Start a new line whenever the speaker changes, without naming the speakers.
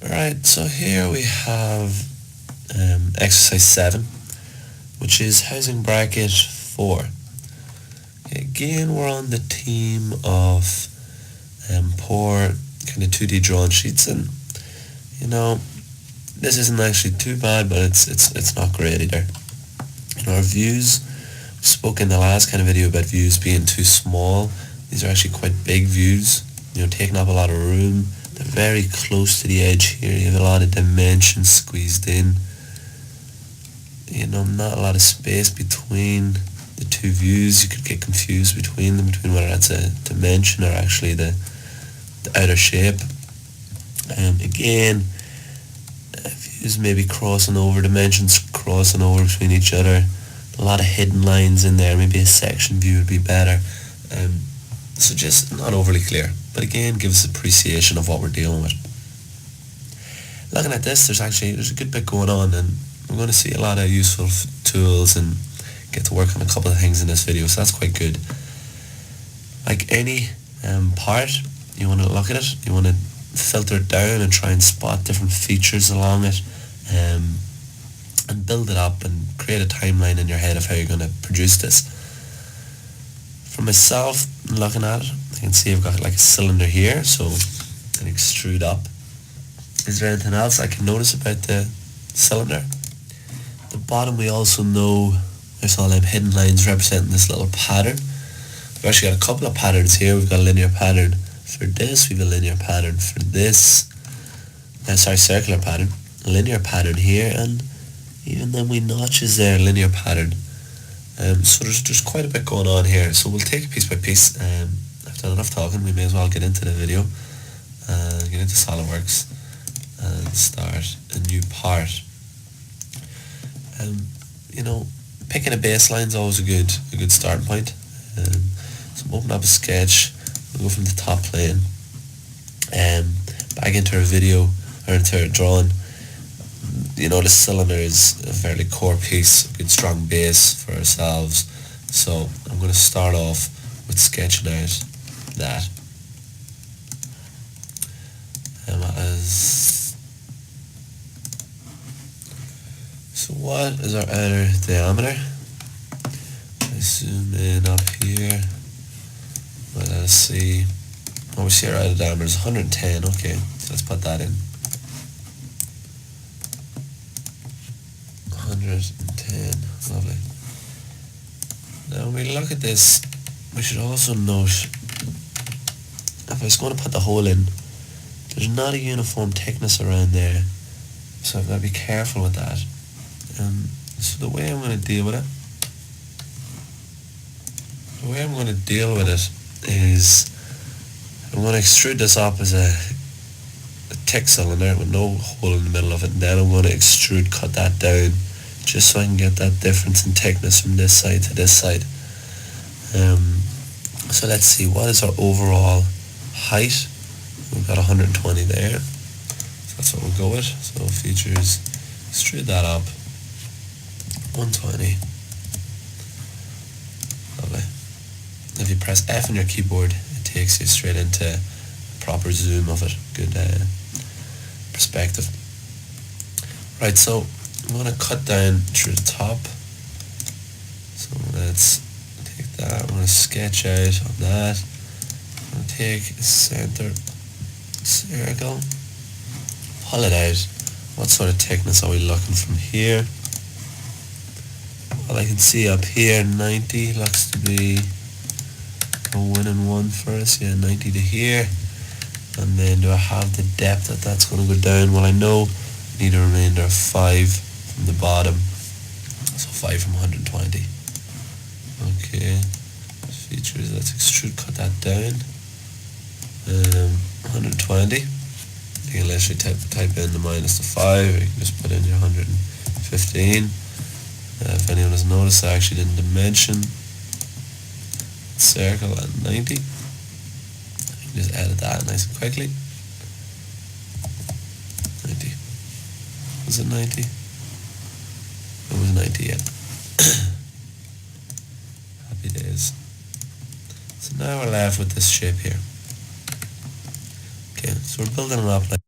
Alright, so here we have exercise 7, which is housing bracket 4. Again, we're on the theme of poor kind of 2D drawn sheets, and this isn't actually too bad, but it's not great either. Our views, we spoke in the last kind of video about views being too small. These are actually quite big views, taking up a lot of room. They're very close to the edge here. You have a lot of dimensions squeezed in. Not a lot of space between the two views. You could get confused between them, between whether that's a dimension or actually the outer shape. Again, views maybe crossing over, dimensions crossing over between each other. A lot of hidden lines in there. Maybe a section view would be better. So just not overly clear, but again gives appreciation of what we're dealing with. Looking at this, there's a good bit going on, and we're going to see a lot of useful tools and get to work on a couple of things in this video, so that's quite good. Like any part, you want to look at it, you want to filter it down and try and spot different features along it, and build it up and create a timeline in your head of how you're going to produce this. For myself, looking at it, I can see I've got like a cylinder here, so I can extrude up. Is there anything else I can notice about the cylinder? At the bottom we also know there's all them hidden lines representing this little pattern. We've actually got a couple of patterns here. We've got a linear pattern for this, we've a linear pattern for this, circular pattern, a linear pattern here, and even then we notches there, linear pattern. So there's quite a bit going on here. So we'll take it piece by piece. I've done enough talking, we may as well get into the video, get into SOLIDWORKS and start a new part. Picking a baseline is always a good starting point. So open up a sketch, we'll go from the top plane, back into our video, or into our drawing. The cylinder is a fairly core piece, a good strong base for ourselves. So I'm going to start off with sketching out that. So what is our outer diameter? I zoom in up here. Let's see. We see our outer diameter is 110. Okay, so let's put that in. 110, lovely. Now when we look at this, we should also note, if I was going to put the hole in, there's not a uniform thickness around there, so I've got to be careful with that. So the way I'm going to deal with it is I'm going to extrude this up as a thick cylinder with no hole in the middle of it, and then I'm going to cut that down just so I can get that difference in thickness from this side to this side. So let's see, what is our overall height? We've got 120 there, so that's what we'll go with. So features, extrude that up, 120. Lovely. If you press F on your keyboard, it takes you straight into proper zoom of it. Good perspective. Right, so I'm going to cut down through the top. So let's take that. I'm going to sketch out on that. I'm going to take a center circle, pull it out. What sort of thickness are we looking from here? Well, I can see up here 90 looks to be a winning one for us. Yeah, 90 to here. And then do I have the depth that's going to go down? Well, I know I need a remainder of 5 from the bottom. So 5 from 120. Okay. Features, let's extrude, cut that down. 120. You can literally type in the minus the 5, or you can just put in your 115. If anyone has noticed, I actually didn't dimension circle at 90. You can just edit that nice and quickly. 90. Was it 90? It was 90, yeah. Happy days. So now we're left with this shape here. Okay, so we're building it up like